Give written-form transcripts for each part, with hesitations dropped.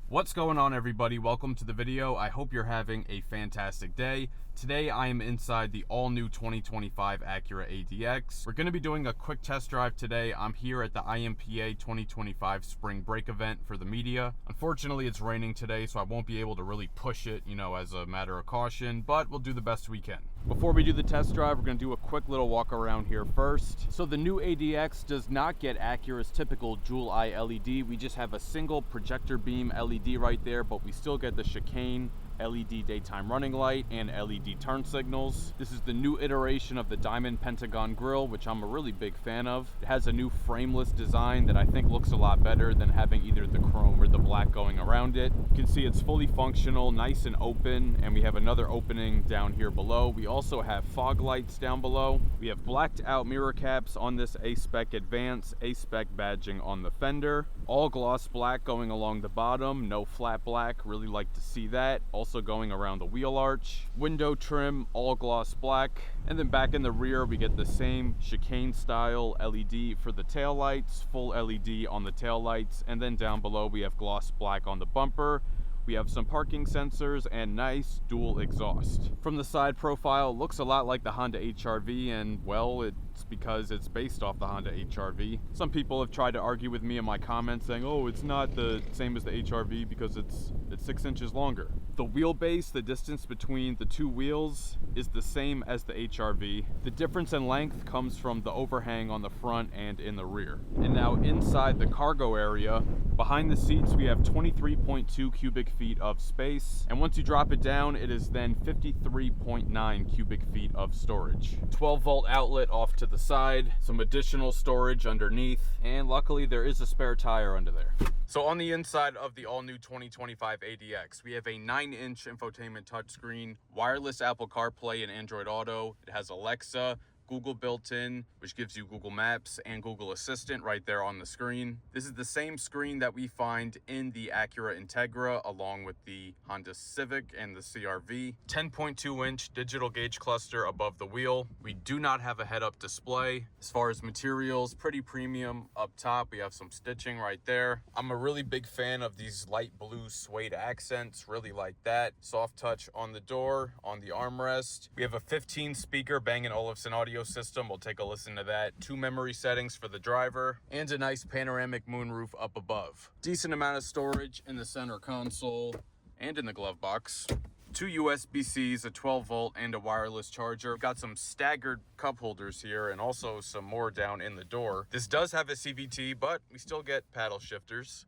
What's going on, everybody? Welcome to the video. I hope you're having a fantastic day. Today I am inside the all-new 2025 Acura ADX. We're going to be doing a quick test drive today. I'm here at the IMPA 2025 spring break event for the media. Unfortunately, it's raining today, so I won't be able to really push it, as a matter of caution, but we'll do the best we can. Before we do the test drive, we're going to do a quick little walk around here first. So the new ADX does not get Acura's typical dual eye LED. We just have a single projector beam LED right there, but we still get the chicane LED daytime running light and LED turn signals. This is the new iteration of the diamond pentagon grille, which I'm a really big fan of. It has a new frameless design that I think looks a lot better than having either the chrome or the black going around it. You can see it's fully functional, nice and open, and we have another opening down here below. We also have fog lights down below. We have blacked out mirror caps on this A-Spec Advance, A-Spec badging on the fender. All gloss black going along the bottom, no flat black, really like to see that. Also going around the wheel arch. Window trim, all gloss black. And then back in the rear, we get the same chicane style LED for the tail lights, full LED on the tail lights. And then down below, we have gloss black on the bumper. We have some parking sensors and nice dual exhaust. From the side profile, looks a lot like the Honda HR-V, and well, it's because it's based off the Honda HR-V. Some people have tried to argue with me in my comments saying, oh, it's not the same as the HR-V because it's 6 inches longer. The wheelbase, the distance between the two wheels, is the same as the HR-V. The difference in length comes from the overhang on the front and in the rear. And now inside the cargo area, behind the seats, we have 23.2 cubic feet of space. And once you drop it down, it is then 53.9 cubic feet of storage. 12-volt outlet off to the side, some additional storage underneath, and luckily there is a spare tire under there. So on the inside of the all-new 2025 ADX, we have a 9-inch infotainment touchscreen, wireless Apple CarPlay and Android Auto. It has Alexa, Google built in, which gives you Google Maps and Google Assistant right there on the screen. This is the same screen that we find in the Acura Integra along with the Honda Civic and the CR-V. 10.2-inch digital gauge cluster above the wheel. We do not have a head-up display. As far as materials, pretty premium up top. We have some stitching right there. I'm a really big fan of these light blue suede accents, really like that. Soft touch on the door, on the armrest. We have a 15-speaker Bang & Olufsen audio system. We'll take a listen to that. 2 memory settings for the driver and a nice panoramic moonroof up above. Decent amount of storage in the center console and in the glove box. 2 USB-Cs, a 12-volt and a wireless charger. Got some staggered cup holders here and also some more down in the door. This does have a CVT, but we still get paddle shifters.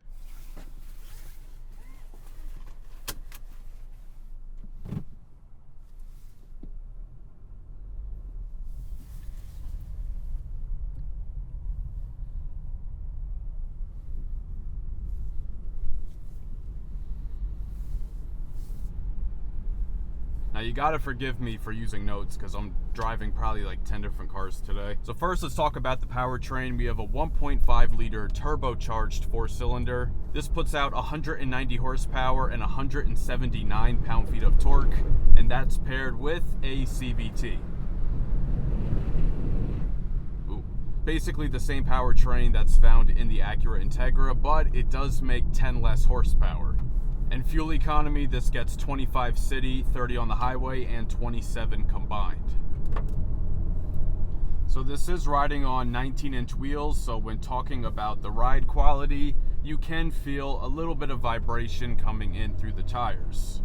Now you gotta forgive me for using notes because I'm driving probably like 10 different cars today. So first let's talk about the powertrain. We have a 1.5 liter turbocharged 4-cylinder. This puts out 190 horsepower and 179 pound-feet of torque, and that's paired with a CVT. Basically the same powertrain that's found in the Acura Integra, but it does make 10 less horsepower. And fuel economy, this gets 25 city, 30 on the highway, and 27 combined. So this is riding on 19-inch wheels, so when talking about the ride quality, you can feel a little bit of vibration coming in through the tires.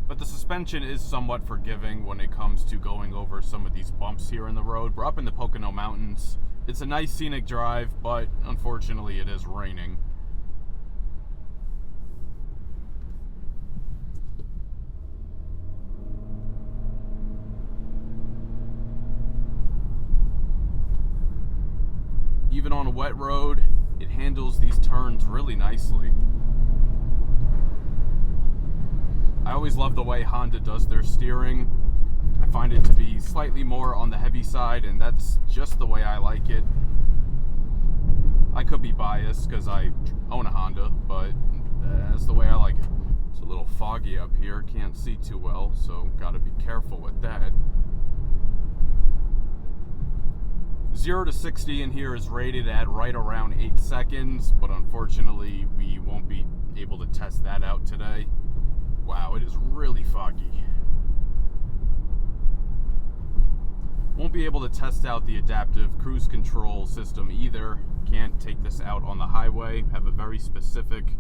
But the suspension is somewhat forgiving when it comes to going over some of these bumps here in the road. We're up in the Pocono Mountains. It's a nice scenic drive, but unfortunately it is raining. Even on a wet road, it handles these turns really nicely. I always love the way Honda does their steering. I find it to be slightly more on the heavy side, and that's just the way I like it. I could be biased because I own a Honda, but that's the way I like it. It's a little foggy up here, can't see too well, so gotta be careful with that. 0 to 60 in here is rated at right around 8 seconds, but unfortunately we won't be able to test that out today. Wow, it is really foggy. Won't be able to test out the adaptive cruise control system either. Can't take this out on the highway. Have a very specific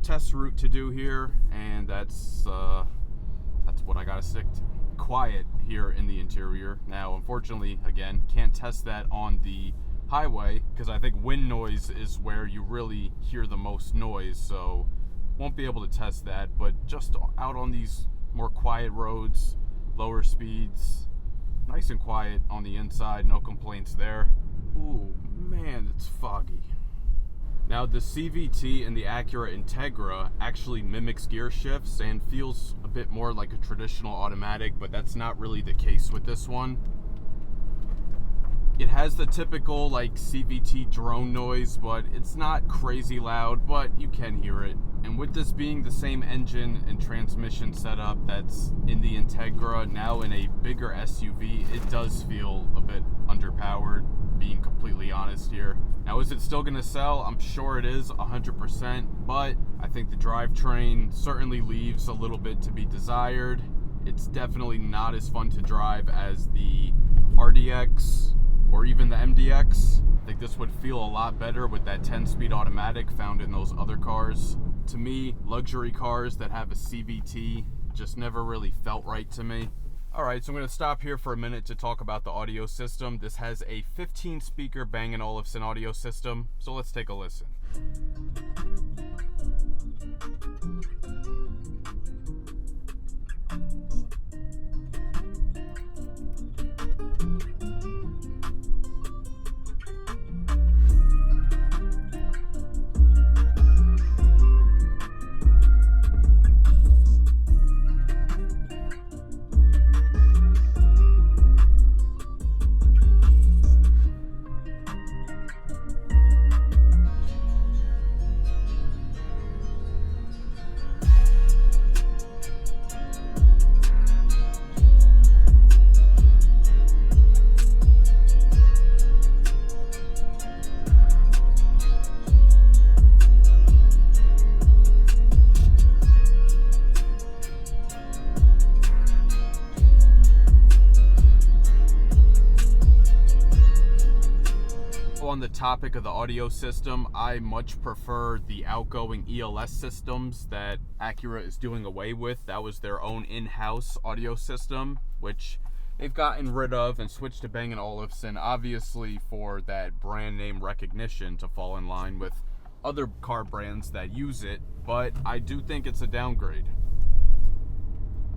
test route to do here, and that's what I gotta stick to. Quiet here in the interior. Now, unfortunately, again, can't test that on the highway because I think wind noise is where you really hear the most noise, so won't be able to test that. But just out on these more quiet roads, lower speeds, nice and quiet on the inside, no complaints there. Ooh, man, it's foggy. Now, the CVT in the Acura Integra actually mimics gear shifts and feels a bit more like a traditional automatic, but that's not really the case with this one. It has the typical like CVT drone noise, but it's not crazy loud, but you can hear it. And with this being the same engine and transmission setup that's in the Integra, now in a bigger SUV, it does feel a bit underpowered, being completely honest here. Now, is it still going to sell? I'm sure it is 100%, but I think the drivetrain certainly leaves a little bit to be desired. It's definitely not as fun to drive as the RDX or even the MDX. I think this would feel a lot better with that 10-speed automatic found in those other cars. To me, luxury cars that have a CVT just never really felt right to me. Alright, so I'm going to stop here for a minute to talk about the audio system. This has a 15-speaker Bang & Olufsen audio system, so let's take a listen. On the topic of the audio system, I much prefer the outgoing ELS systems that Acura is doing away with. That was their own in-house audio system, which they've gotten rid of and switched to Bang & Olufsen, obviously for that brand name recognition to fall in line with other car brands that use it, but I do think it's a downgrade.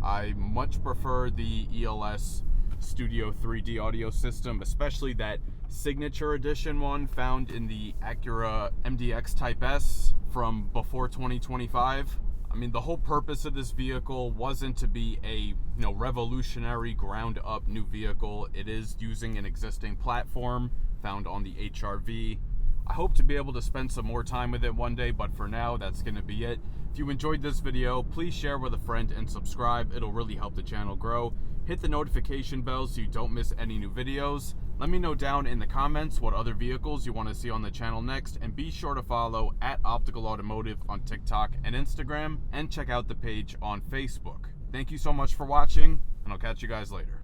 I much prefer the ELS Studio 3D audio system, especially that Signature Edition one found in the Acura MDX Type S from before 2025. I mean, the whole purpose of this vehicle wasn't to be a revolutionary ground up new vehicle. It is using an existing platform found on the HR-V. I hope to be able to spend some more time with it one day, but for now, that's going to be it. If you enjoyed this video, please share with a friend and subscribe. It'll really help the channel grow. Hit the notification bell so you don't miss any new videos. Let me know down in the comments what other vehicles you want to see on the channel next, and be sure to follow @OpticalAutomotive on TikTok and Instagram, and check out the page on Facebook. Thank you so much for watching, and I'll catch you guys later.